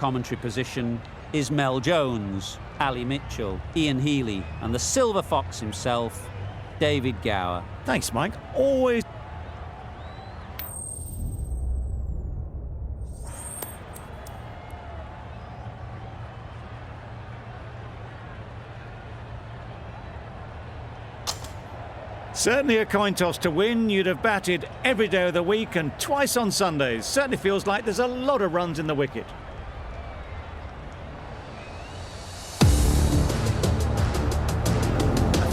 Commentary position is Mel Jones, Ali Mitchell, Ian Healy, and the Silver Fox himself, David Gower. Thanks, Mike. Always. Certainly a coin toss to win. You'd have batted every day of the week and twice on Sundays. Certainly feels like there's a lot of runs in the wicket.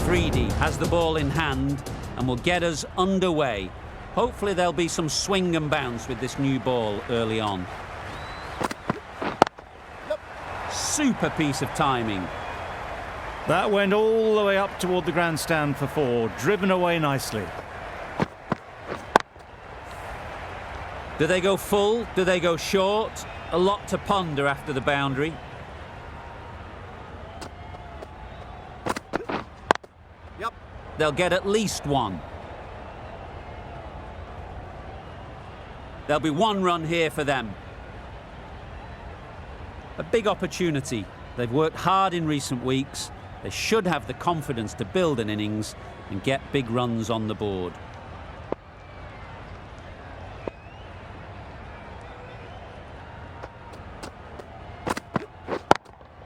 Afridi has the ball in hand and will get us underway. Hopefully there'll be some swing and bounce with this new ball early on. Super piece of timing. That went all the way up toward the grandstand for 4, driven away nicely. Do they go full? Do they go short? A lot to ponder after the boundary. Yep. They'll get at least one. There'll be 1 run here for them. A big opportunity. They've worked hard in recent weeks. They should have the confidence to build an innings and get big runs on the board.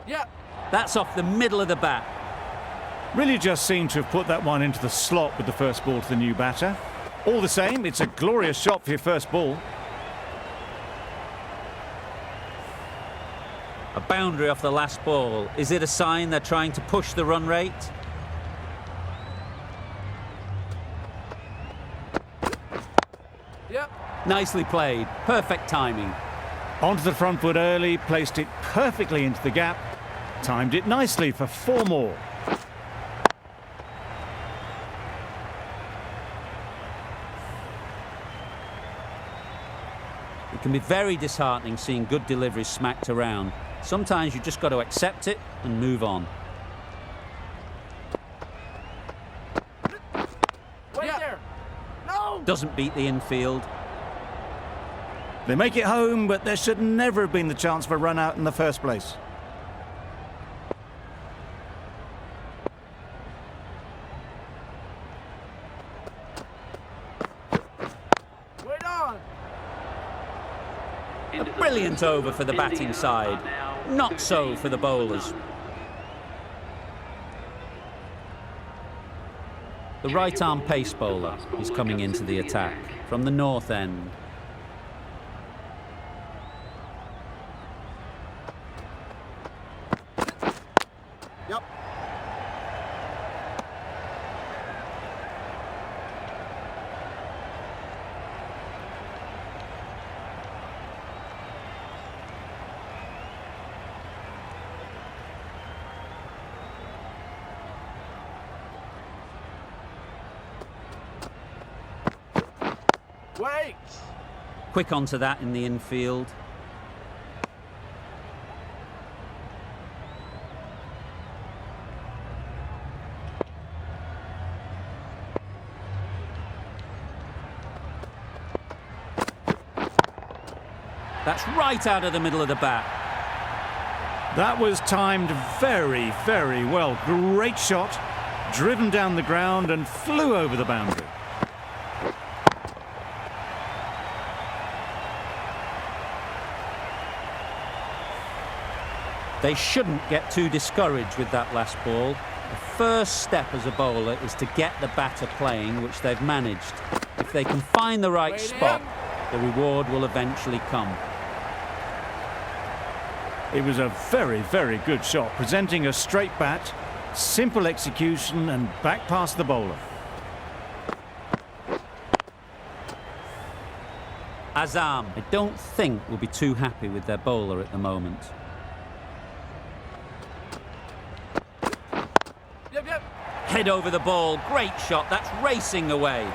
Yeah. That's off the middle of the bat. Really just seemed to have put that one into the slot with the first ball to the new batter. All the same, it's a glorious shot for your first ball. A boundary off the last ball. Is it a sign they're trying to push the run rate? Yep. Nicely played. Perfect timing. Onto the front foot early, placed it perfectly into the gap. Timed it nicely for 4 more. It can be very disheartening seeing good deliveries smacked around. Sometimes you just got to accept it and move on. Wait there. No. Doesn't beat the infield. They make it home, but there should never have been the chance for a run out in the first place. Wait on. A brilliant over for the batting side. Not so for the bowlers. The right-arm pace bowler is coming into the attack from the north end. Yep. Wait. Quick onto that in the infield. That's right out of the middle of the bat. That was timed very, very well. Great shot, driven down the ground and flew over the boundary. They shouldn't get too discouraged with that last ball. The first step as a bowler is to get the batter playing, which they've managed. If they can find the right spot, the reward will eventually come. It was a very, very good shot, presenting a straight bat, simple execution and back past the bowler. Azam, I don't think will be too happy with their bowler at the moment. Yep. Head over the ball, great shot, that's racing away.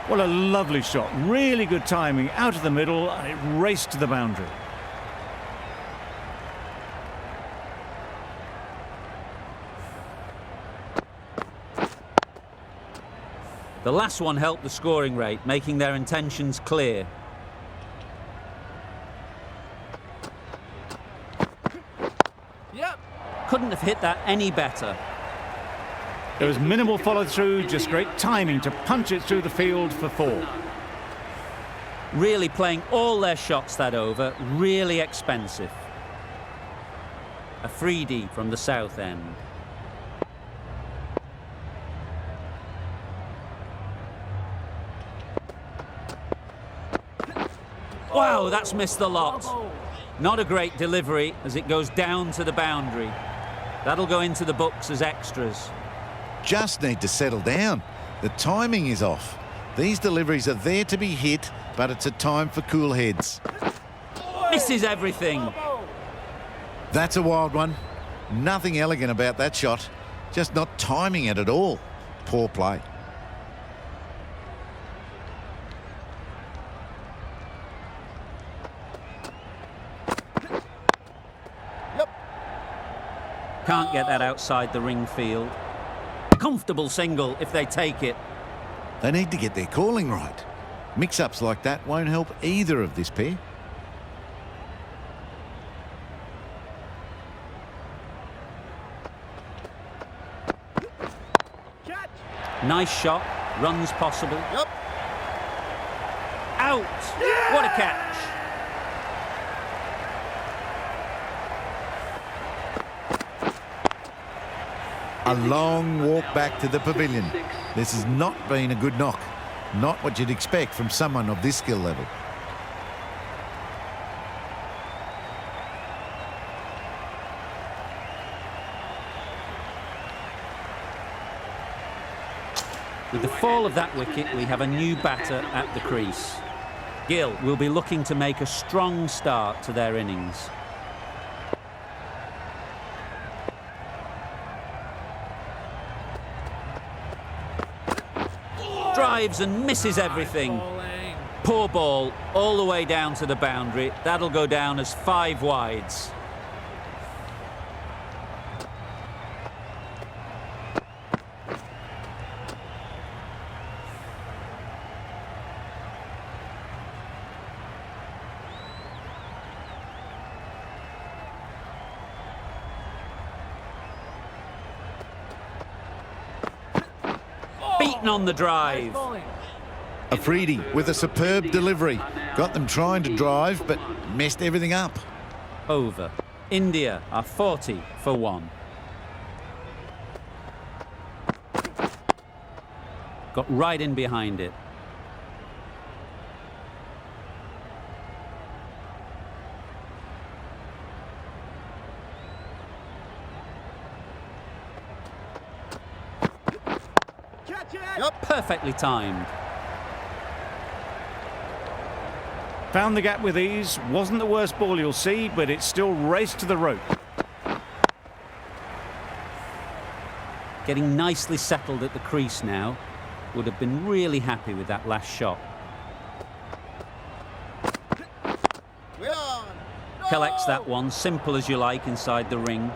Well, a lovely shot, really good timing, out of the middle, and it raced to the boundary. The last one helped the scoring rate, making their intentions clear. Yep. Couldn't have hit that any better. There was minimal follow-through, just great timing to punch it through the field for 4. Really playing all their shots that over, really expensive. Afridi from the south end. Wow, that's missed the lot. Not a great delivery as it goes down to the boundary. That'll go into the books as extras. Just need to settle down. The timing is off. These deliveries are there to be hit, but it's a time for cool heads. Misses everything. That's a wild one. Nothing elegant about that shot. Just not timing it at all. Poor play. Can't get that outside the ring field. Comfortable single if they take it. They need to get their calling right. Mix-ups like that won't help either of this pair. Catch. Nice shot. Runs possible. Yep. Out. Yeah! What a catch. A long walk back to the pavilion. This has not been a good knock. Not what you'd expect from someone of this skill level. With the fall of that wicket, we have a new batter at the crease. Gill will be looking to make a strong start to their innings. Drives and misses everything. Poor ball all the way down to the boundary. That'll go down as 5 wides. Beaten on the drive. Afridi with a superb delivery. Got them trying to drive, but messed everything up. Over. India are 40 for 1. Got right in behind it. Yep. Perfectly timed. Found the gap with ease. Wasn't the worst ball you'll see, but it still raced to the rope. Getting nicely settled at the crease now. Would have been really happy with that last shot. Collects that one, simple as you like, inside the ring.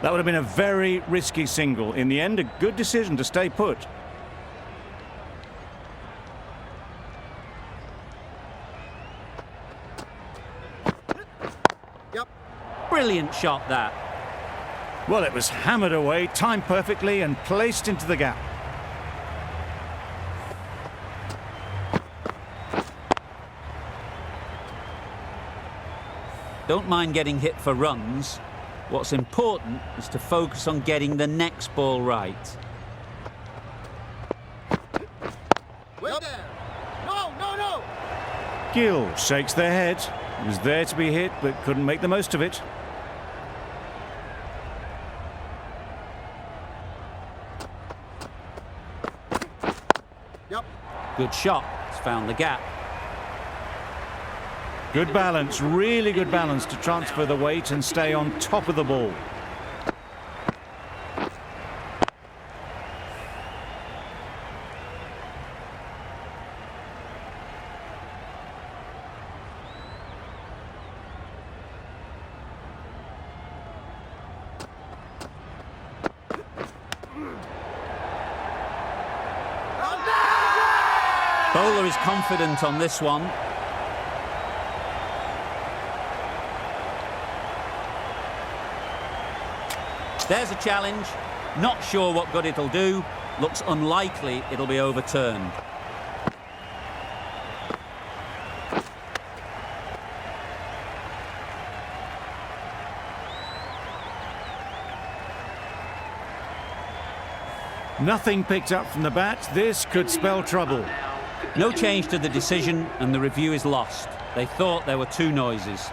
That would have been a very risky single. In the end, a good decision to stay put. Brilliant shot, that. Well, it was hammered away, timed perfectly and placed into the gap. Don't mind getting hit for runs. What's important is to focus on getting the next ball right. Wait there. No. Gill shakes their head. It was there to be hit, but couldn't make the most of it. Yep. Good shot. It's found the gap. Good balance, really good balance to transfer the weight and stay on top of the ball. Bowler is confident on this one. There's a challenge. Not sure what good it'll do. Looks unlikely it'll be overturned. Nothing picked up from the bat. This could spell trouble. No change to the decision, and the review is lost. They thought there were two noises.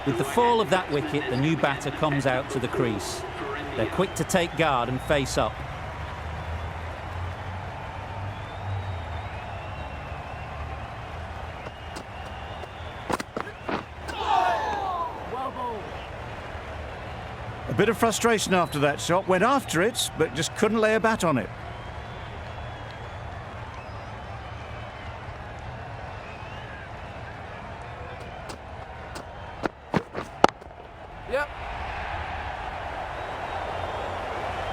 With the fall of that wicket, the new batter comes out to the crease. They're quick to take guard and face up. A bit of frustration after that shot. Went after it, but just couldn't lay a bat on it. Yep.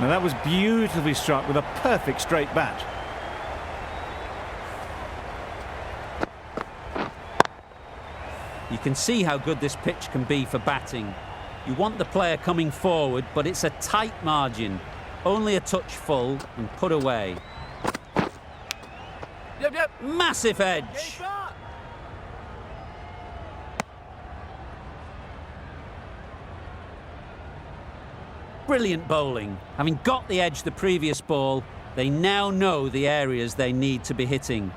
Now that was beautifully struck with a perfect straight bat. You can see how good this pitch can be for batting. You want the player coming forward, but it's a tight margin. Only a touch full and put away. Yep. Massive edge. Brilliant bowling. Having got the edge the previous ball, they now know the areas they need to be hitting.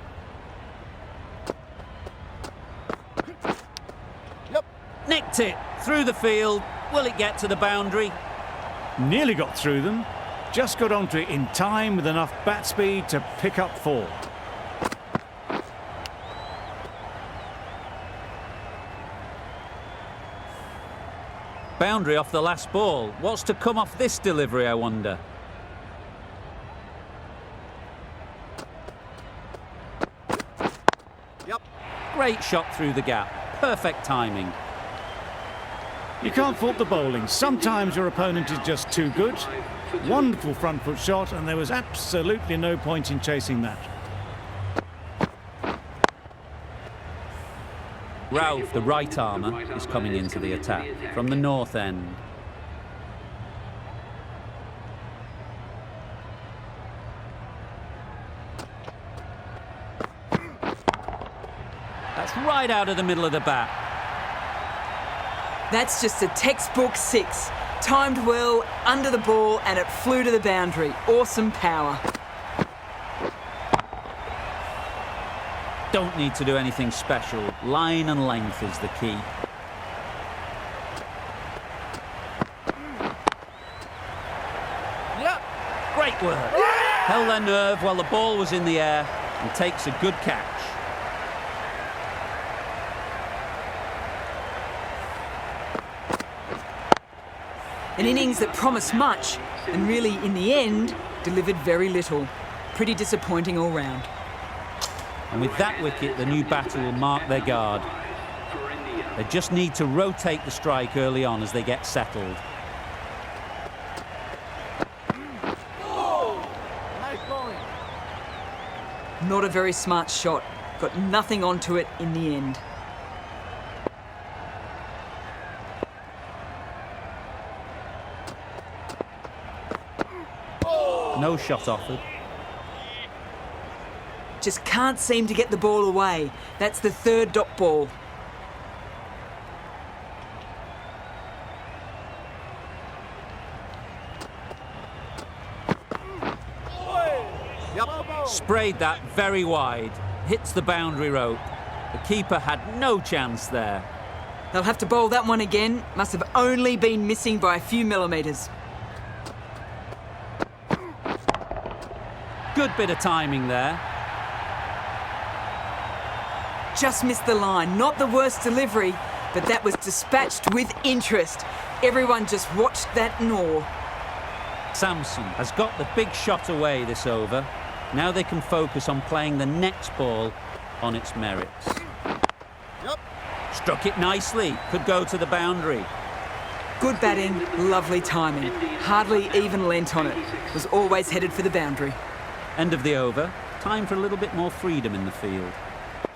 Yep. Nicked it through the field. Will it get to the boundary? Nearly got through them. Just got onto it in time with enough bat speed to pick up 4. Boundary off the last ball. What's to come off this delivery, I wonder? Yep. Great shot through the gap. Perfect timing. You can't fault the bowling. Sometimes your opponent is just too good. Wonderful front foot shot, and there was absolutely no point in chasing that. Ralph, the right armour, is coming into the attack from the north end. That's right out of the middle of the bat. That's just a textbook 6. Timed well, under the ball, and it flew to the boundary. Awesome power. Don't need to do anything special. Line and length is the key. Yep. Great work. Held their nerve while the ball was in the air and takes a good catch. An innings that promised much and really, in the end, delivered very little. Pretty disappointing all round. And with that wicket, the new batter will mark their guard. They just need to rotate the strike early on as they get settled. Nice bowling. Not a very smart shot. Got nothing onto it in the end. No shot offered. Just can't seem to get the ball away. That's the third dot ball. Yep. Sprayed that very wide. Hits the boundary rope. The keeper had no chance there. They'll have to bowl that one again. Must have only been missing by a few millimetres. Good bit of timing there. Just missed the line. Not the worst delivery, but that was dispatched with interest. Everyone just watched that gnaw. Samson has got the big shot away this over. Now they can focus on playing the next ball on its merits. Yep. Struck it nicely. Could go to the boundary. Good batting, lovely timing. Hardly even lent on it. Was always headed for the boundary. End of the over. Time for a little bit more freedom in the field.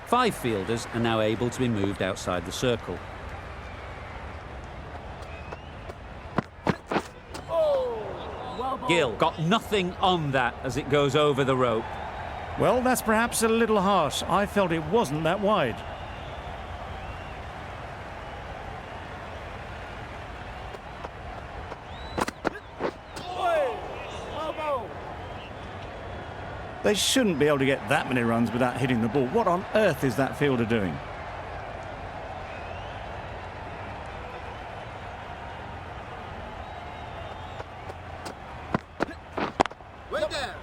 5 fielders are now able to be moved outside the circle. Gill got nothing on that as it goes over the rope. Well, that's perhaps a little harsh. I felt it wasn't that wide. They shouldn't be able to get that many runs without hitting the ball. What on earth is that fielder doing?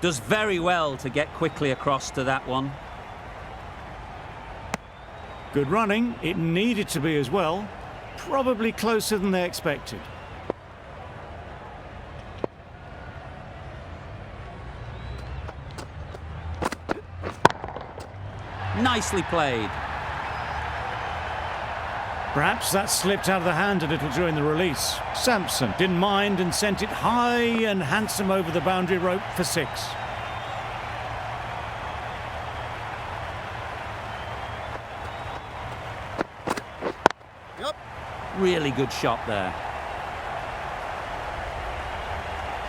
Does very well to get quickly across to that one. Good running. It needed to be as well. Probably closer than they expected. Nicely played. Perhaps that slipped out of the hand a little during the release. Sampson didn't mind and sent it high and handsome over the boundary rope for 6. Yep. Really good shot there.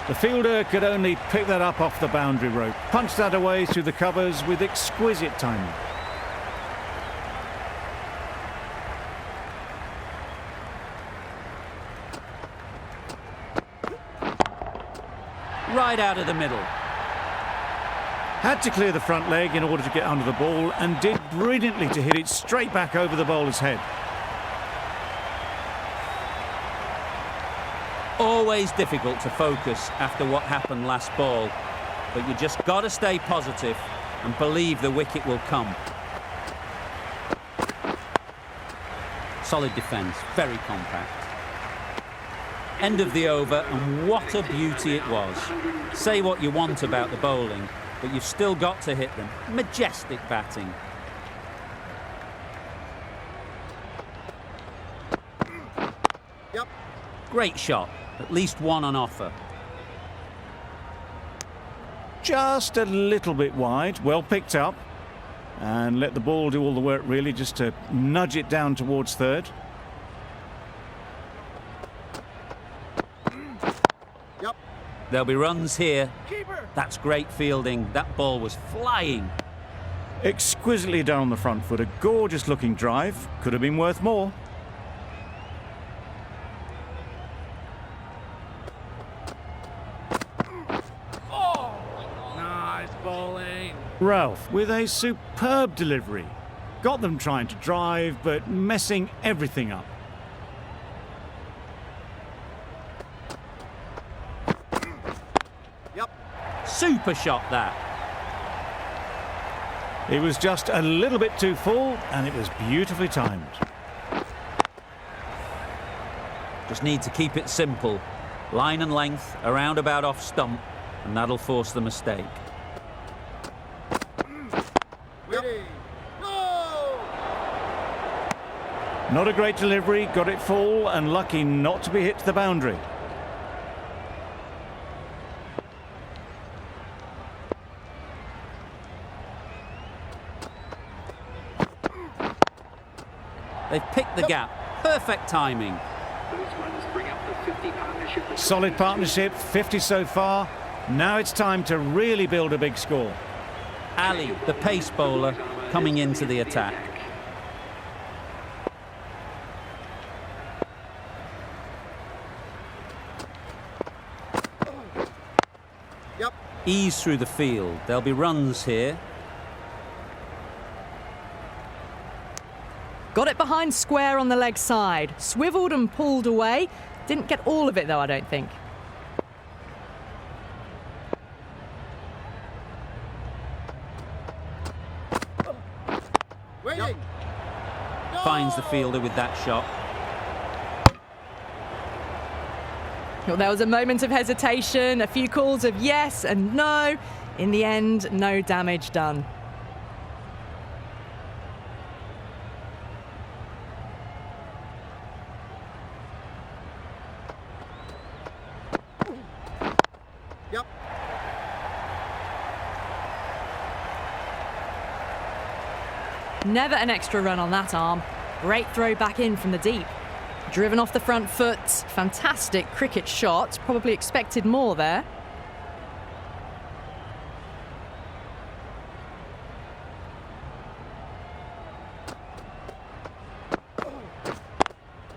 The fielder could only pick that up off the boundary rope, punched that away through the covers with exquisite timing. Right out of the middle. Had to clear the front leg in order to get under the ball and did brilliantly to hit it straight back over the bowler's head. Always difficult to focus after what happened last ball, but you just got to stay positive and believe the wicket will come. Solid defence, very compact. End of the over, and what a beauty it was. Say what you want about the bowling, but you've still got to hit them. Majestic batting. Yep. Great shot, at least one on offer. Just a little bit wide, well picked up. And let the ball do all the work really, just to nudge it down towards third. Yep. There'll be runs here. Keeper. That's great fielding. That ball was flying. Exquisitely done on the front foot. A gorgeous looking drive. Could have been worth more. Nice bowling. Ralph with a superb delivery. Got them trying to drive, but messing everything up. Yep. Super shot that. It was just a little bit too full, and it was beautifully timed. Just need to keep it simple. Line and length, around about off stump, and that'll force the mistake. Ready. Go. Not a great delivery, got it full, and lucky not to be hit to the boundary. They've picked the gap. Perfect timing. Solid partnership, 50 so far. Now it's time to really build a big score. Ali, the pace bowler, coming into the attack. Yep. Ease through the field. There'll be runs here. Got it behind square on the leg side. Swiveled and pulled away. Didn't get all of it though, I don't think. Waiting. Finds the fielder with that shot. Well, there was a moment of hesitation, a few calls of yes and no. In the end, no damage done. Yep. Never an extra run on that arm. Great throw back in from the deep. Driven off the front foot. Fantastic cricket shot. Probably expected more there.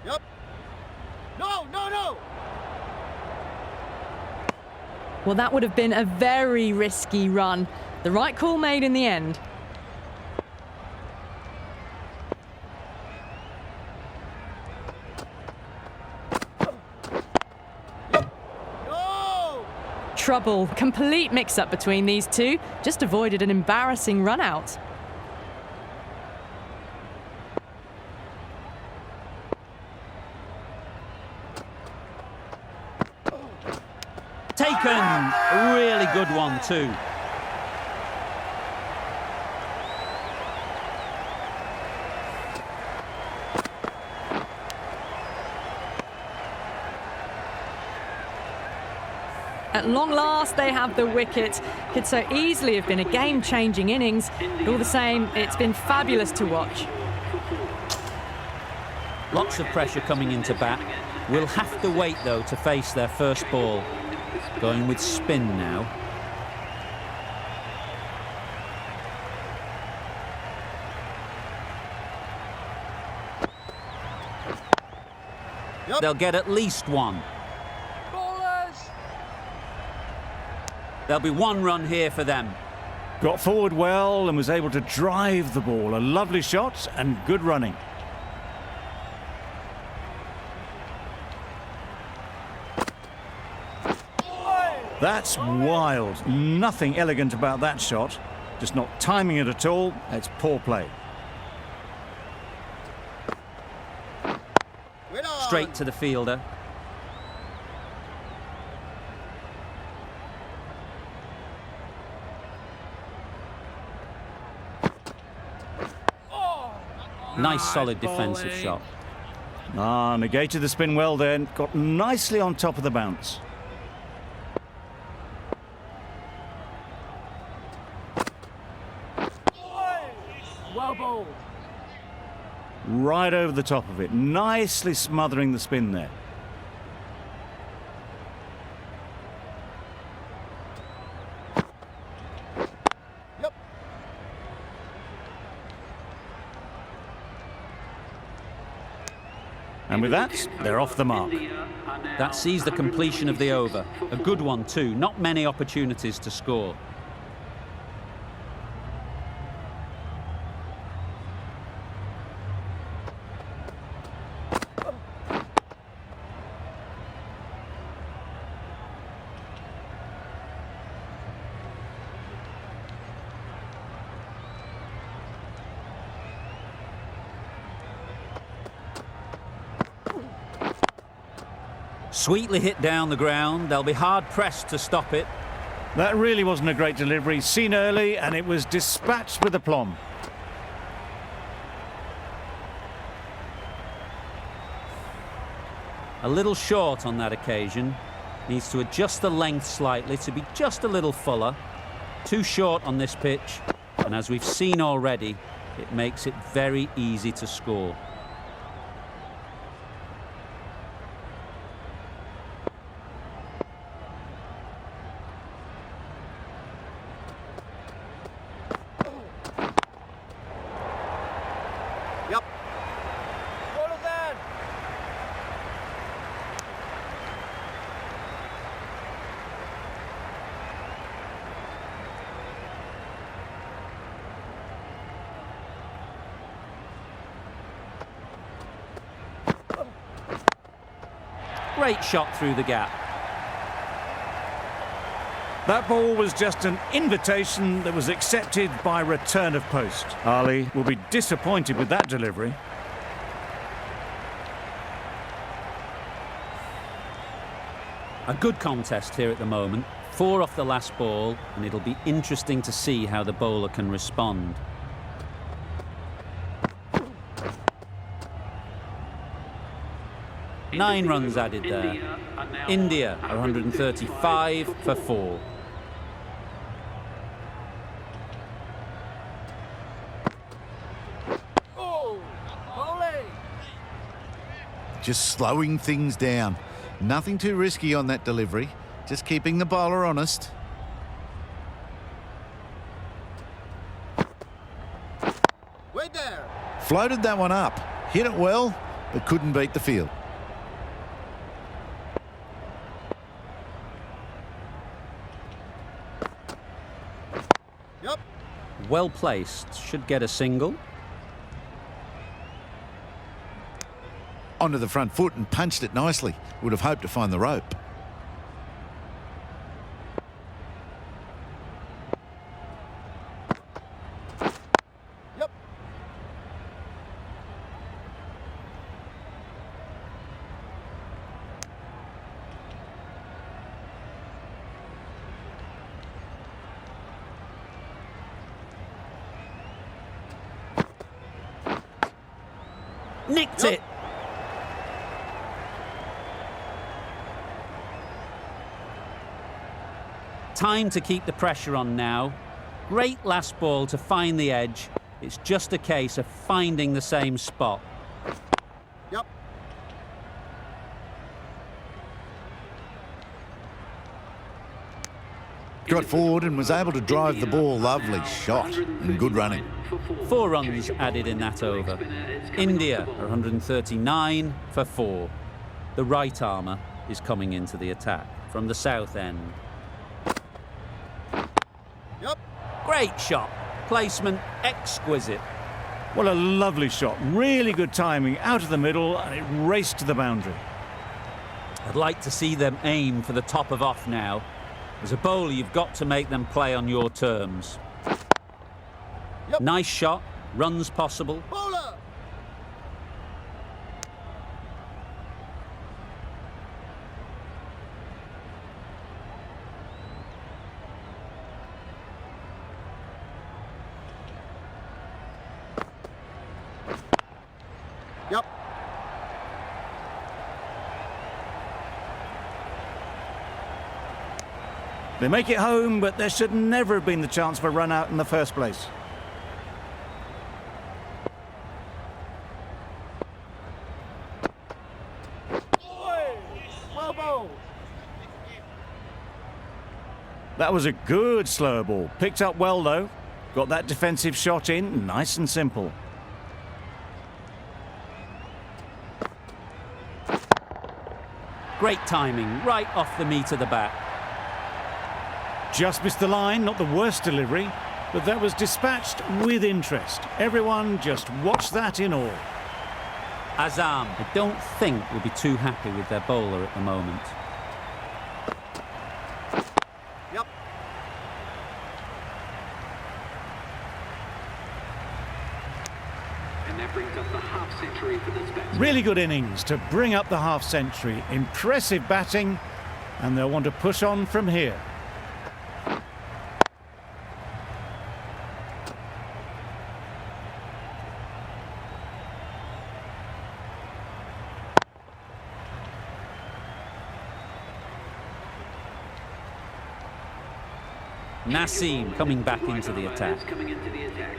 Yep. No, no, no. Well, that would have been a very risky run. The right call made in the end. No. Trouble. Complete mix-up between these two. Just avoided an embarrassing run-out. Taken! A really good one too. At long last, they have the wicket. Could so easily have been a game-changing innings, but all the same, it's been fabulous to watch. Lots of pressure coming into bat. Will have to wait though to face their first ball. Going with spin now. Yep. They'll get at least one. Bowlers. There'll be one run here for them. Got forward well and was able to drive the ball. A lovely shot and good running. That's wild. Nothing elegant about that shot. Just not timing it at all. It's poor play. Wait on. Straight to the fielder. Nice solid defensive shot. Negated the spin well then. Got nicely on top of the bounce. Well bowled. Right over the top of it. Nicely smothering the spin there. Yep. And with that, they're off the mark. That sees the completion of the over. A good one too. Not many opportunities to score. Sweetly hit down the ground. They'll be hard-pressed to stop it. That really wasn't a great delivery. Seen early and it was dispatched with aplomb. A little short on that occasion. Needs to adjust the length slightly to be just a little fuller. Too short on this pitch. And as we've seen already, it makes it very easy to score. Yep. Bowler then. Great shot through the gap. That ball was just an invitation that was accepted by return of post. Ali will be disappointed with that delivery. A good contest here at the moment. 4 off the last ball, and it'll be interesting to see how the bowler can respond. Nine runs added there. India are 135 for 4. just slowing things down. Nothing too risky on that delivery, just keeping the bowler honest. Wait there. Floated that one up, hit it well, but couldn't beat the field. Yep. Well placed, should get a single. Onto the front foot and punched it nicely. Would have hoped to find the rope. Yep. Nicked Yep. it. Time to keep the pressure on now. Great last ball to find the edge. It's just a case of finding the same spot. Yep. Got forward and was able to drive the ball. Lovely shot and good running. 4 runs added in that over. India are 139 for 4. The right armour is coming into the attack from the south end. Yep. Great shot. Placement exquisite. What a lovely shot. Really good timing. Out of the middle, and it raced to the boundary. I'd like to see them aim for the top of off now. As a bowler, you've got to make them play on your terms. Yep. Nice shot. Runs possible. Bowler. Yep. They make it home, but there should never have been the chance for a run out in the first place. Well bowled. That was a good slower ball. Picked up well, though. Got that defensive shot in, nice and simple. Great timing, right off the meat of the bat. Just missed the line, not the worst delivery, but that was dispatched with interest. Everyone just watched that in awe. Azam, I don't think will be too happy with their bowler at the moment. Yep. And that brings up the half century for this batsman. Really good innings to bring up the half century. Impressive batting, and they'll want to push on from here. Naseem coming back into the attack. Coming into the attack.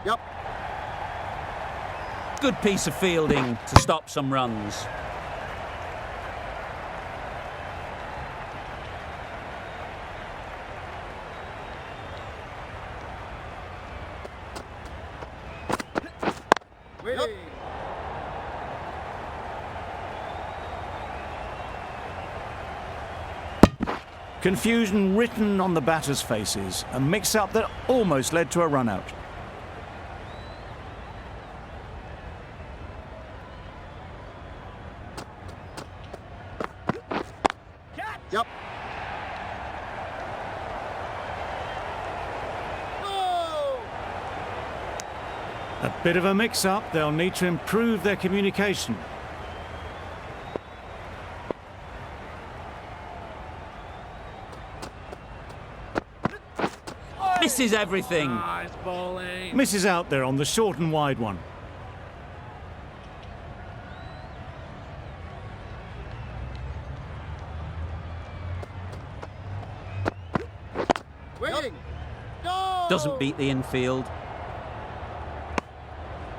Yep. Good piece of fielding to stop some runs. Yep. Confusion written on the batters' faces. A mix-up that almost led to a run-out. Yep. Oh! A bit of a mix-up. They'll need to improve their communication. Misses everything. Nice bowling. Misses out there on the short and wide one. Waiting. No! Doesn't beat the infield.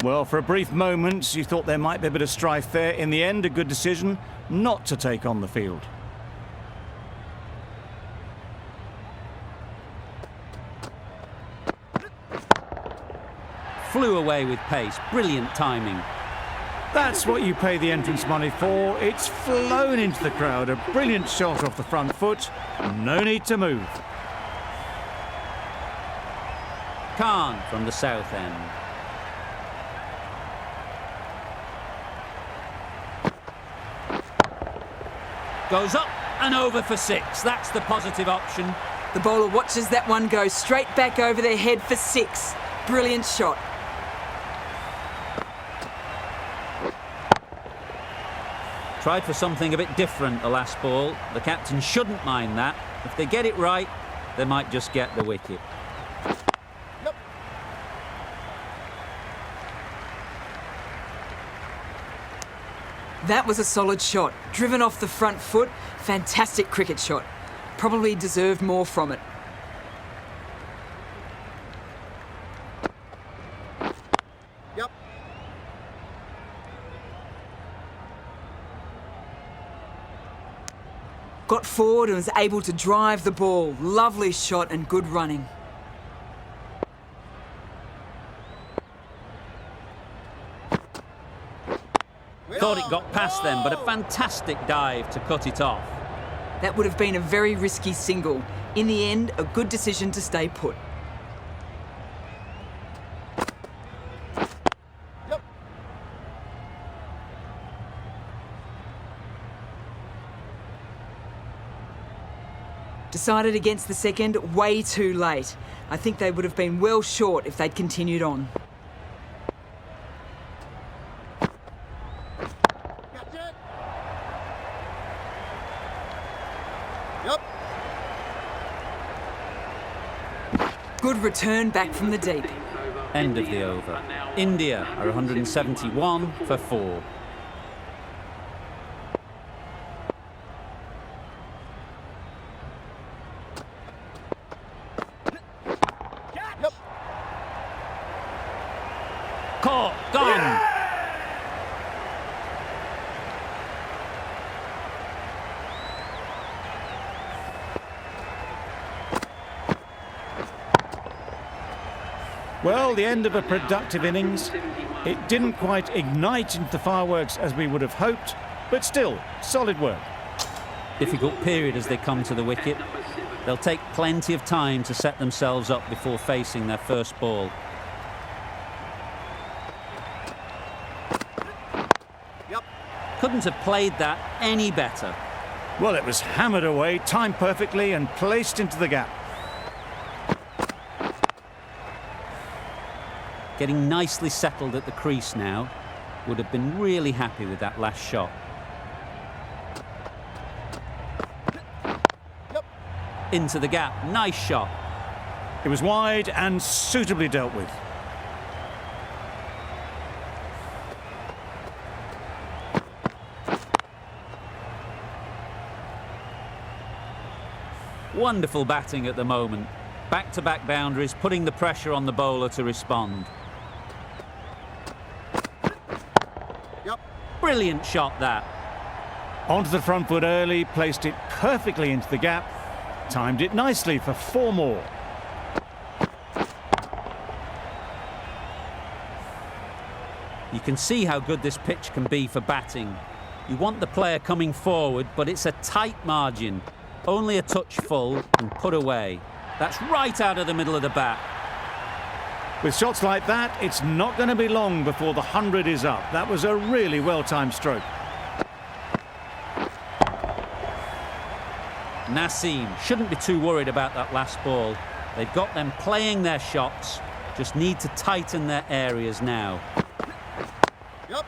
Well, for a brief moment, you thought there might be a bit of strife there. In the end, a good decision not to take on the field. Flew away with pace. Brilliant timing. That's what you pay the entrance money for. It's flown into the crowd. A brilliant shot off the front foot. No need to move. Khan from the south end. Goes up and over for 6. That's the positive option. The bowler watches that one go straight back over their head for 6. Brilliant shot. Tried for something a bit different the last ball. The captain shouldn't mind that. If they get it right, they might just get the wicket. That was a solid shot. Driven off the front foot. Fantastic cricket shot. Probably deserved more from it. Yep. Got forward and was able to drive the ball. Lovely shot and good running. Thought it got past them, but a fantastic dive to cut it off. That would have been a very risky single. In the end, a good decision to stay put. Yep. Decided against the second way too late. I think they would have been well short if they'd continued on. Catch it. Yep. Good return back from the deep. End of the over. India are 171 for 4. Yep. Caught, gone. Well, the end of a productive innings. It didn't quite ignite into the fireworks as we would have hoped, but still, solid work. Difficult period as they come to the wicket. They'll take plenty of time to set themselves up before facing their first ball. Yep. Couldn't have played that any better. Well, it was hammered away, timed perfectly and placed into the gap. Getting nicely settled at the crease now. Would have been really happy with that last shot. Yep. Into the gap. Nice shot. It was wide and suitably dealt with. Wonderful batting at the moment. Back-to-back boundaries, putting the pressure on the bowler to respond. Yep. Brilliant shot that. Onto the front foot early, placed it perfectly into the gap, timed it nicely for 4 more. You can see how good this pitch can be for batting. You want the player coming forward, but it's a tight margin. Only a touch full and put away. That's right out of the middle of the bat. With shots like that, it's not going to be long before the 100 is up. That was a really well-timed stroke. Naseem shouldn't be too worried about that last ball. They've got them playing their shots, just need to tighten their areas now. Yep.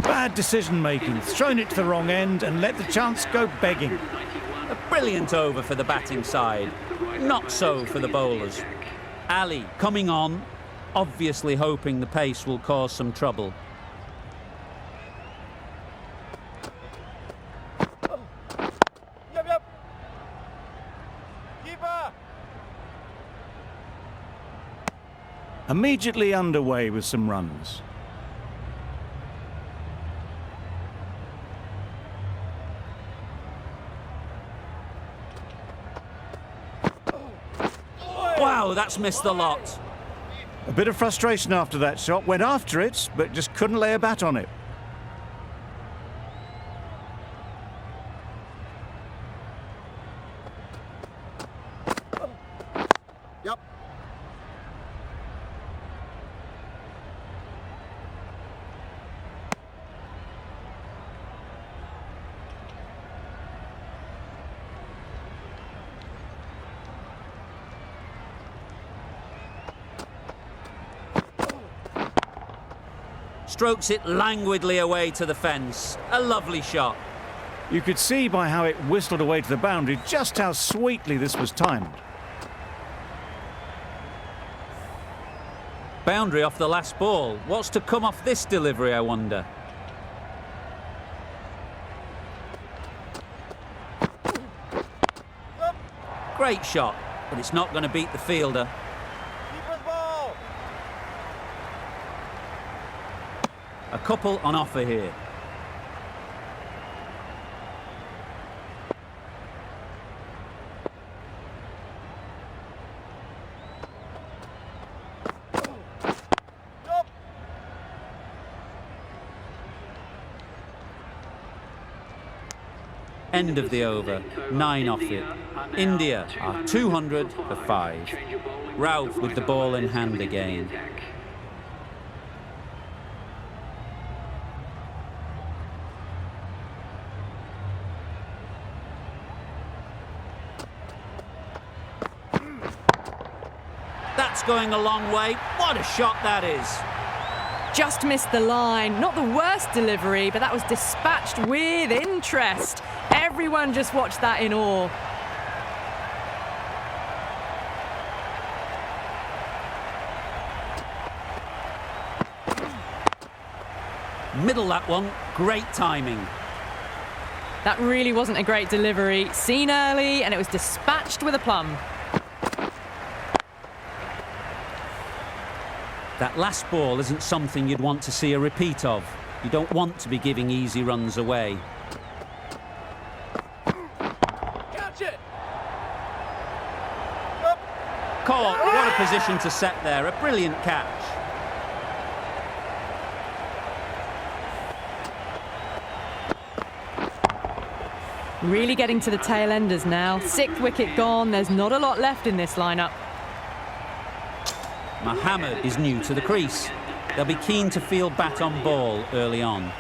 Bad decision-making, thrown it to the wrong end and let the chance go begging. A brilliant over for the batting side. Not so for the bowlers. Ali coming on, obviously hoping the pace will cause some trouble. immediately underway with some runs. Wow, that's missed the lot. A bit of frustration after that shot. Went after it, but just couldn't lay a bat on it. Yep. Strokes it languidly away to the fence. A lovely shot. You could see by how it whistled away to the boundary just how sweetly this was timed. Boundary off the last ball. What's to come off this delivery, I wonder? Great shot, but it's not going to beat the fielder. Keeper's ball. A couple on offer here. Yup. End of the over. 9 off it. India are 200 for 5. Ralph with the ball in hand again. That's going a long way. What a shot that is. Just missed the line. Not the worst delivery, but that was dispatched with interest. Everyone just watched that in awe. Middle that one. Great timing. That really wasn't a great delivery. Seen early, and it was dispatched with aplomb. That last ball isn't something you'd want to see a repeat of. You don't want to be giving easy runs away. Catch it. Caught. What a position to set there. A brilliant catch. Really getting to the tail enders now. 6th wicket gone. There's not a lot left in this lineup. Mohammed is new to the crease. They'll be keen to field bat on ball early on.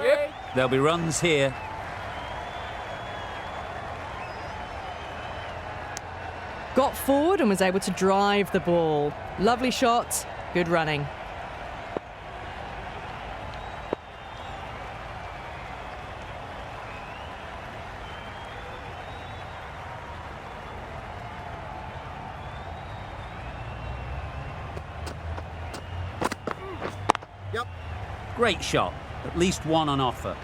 Yep. There'll be runs here. Got forward and was able to drive the ball. Lovely shot. Good running. Yep. Great shot. At least one on offer.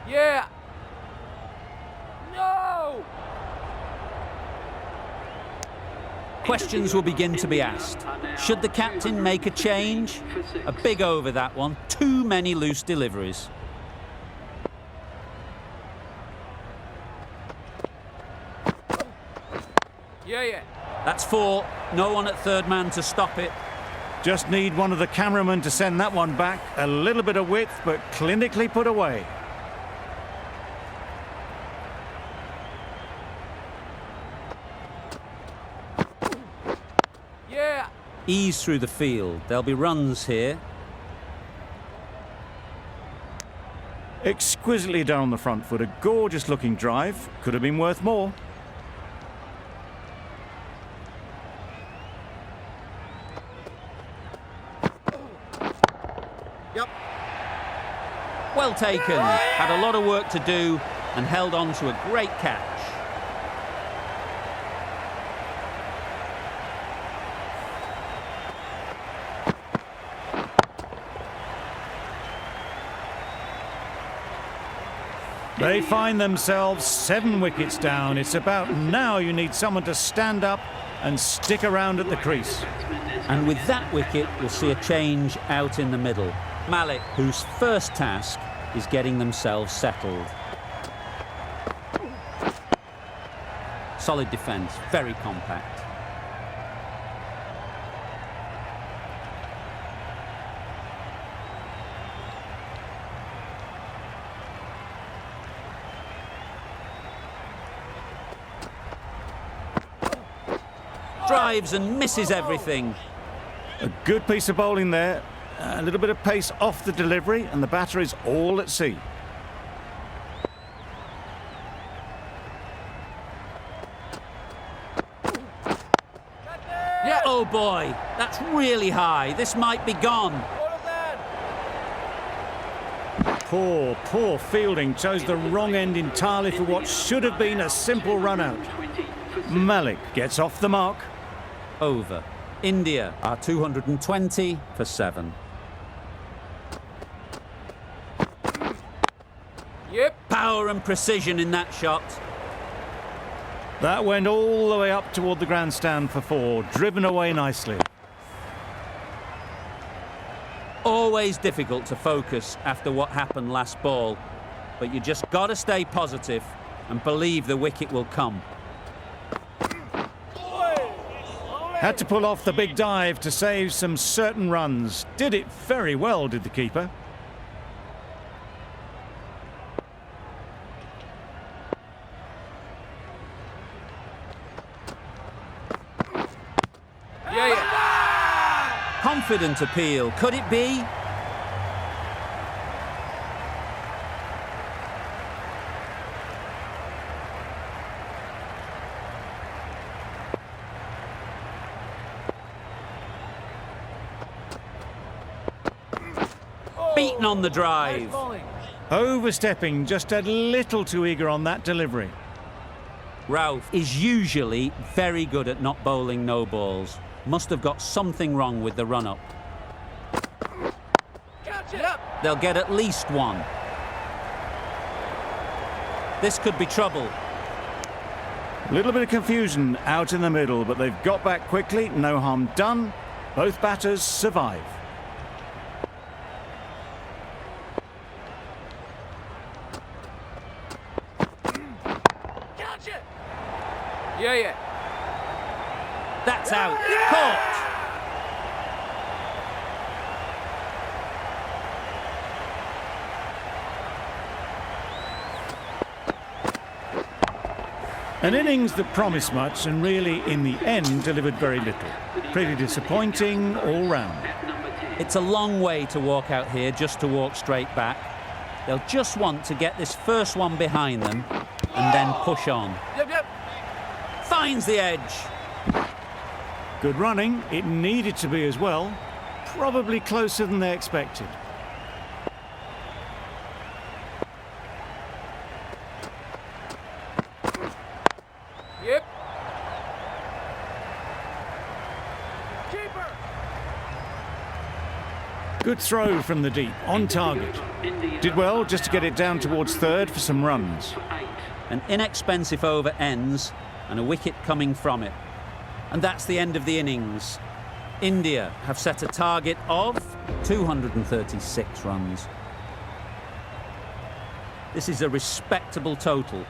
Yeah. No. Questions will begin to be asked. Should the captain make a change? A big over that one. Too many loose deliveries. Yeah. That's 4. No one at third man to stop it. Just need one of the cameramen to send that one back. A little bit of width, but clinically put away. Yeah. Ease through the field. There'll be runs here. Exquisitely down the front foot. A gorgeous looking drive. Could have been worth more. Yep. Well taken. Had a lot of work to do and held on to a great catch. They find themselves 7 wickets down. It's about now you need someone to stand up and stick around at the crease. And with that wicket, we'll see a change out in the middle. Malik, whose first task is getting themselves settled. Solid defence, very compact. Drives and misses everything. A good piece of bowling there. A little bit of pace off the delivery, and the batter is all at sea. Yeah. Oh boy, that's really high. This might be gone. Poor fielding. Chose the wrong end entirely for what should have been a simple run out. Malik gets off the mark. Over. India are 220 for 7. Yep. Power and precision in that shot. That went all the way up toward the grandstand for 4, driven away nicely. Always difficult to focus after what happened last ball, but you just got to stay positive and believe the wicket will come. Had to pull off the big dive to save some certain runs. Did it very well, did the keeper. Yeah. Confident appeal, could it be? Beaten on the drive. Overstepping, just a little too eager on that delivery. Ralph is usually very good at not bowling no balls. Must have got something wrong with the run-up. Yep. They'll get at least 1. This could be trouble. A little bit of confusion out in the middle, but they've got back quickly. No harm done. Both batters survive. Yeah. That's out. Caught. An innings that promised much and really, in the end, delivered very little. Pretty disappointing all round. It's a long way to walk out here just to walk straight back. They'll just want to get this first one behind them and then push on. Yep. Finds the edge. Good running. It needed to be as well. Probably closer than they expected. Yep. Keeper. Good throw from the deep, on target. Did well just to get it down towards third for some runs. An inexpensive over ends and a wicket coming from it. And that's the end of the innings. India have set a target of 236 runs. This is a respectable total.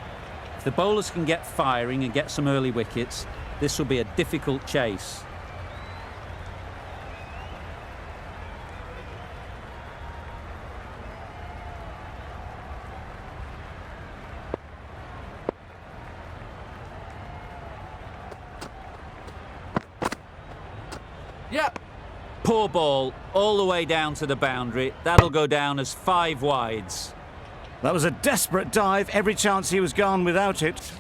If the bowlers can get firing and get some early wickets, this will be a difficult chase. Yep. Poor ball, all the way down to the boundary. That'll go down as 5 wides. That was a desperate dive. Every chance he was gone without it.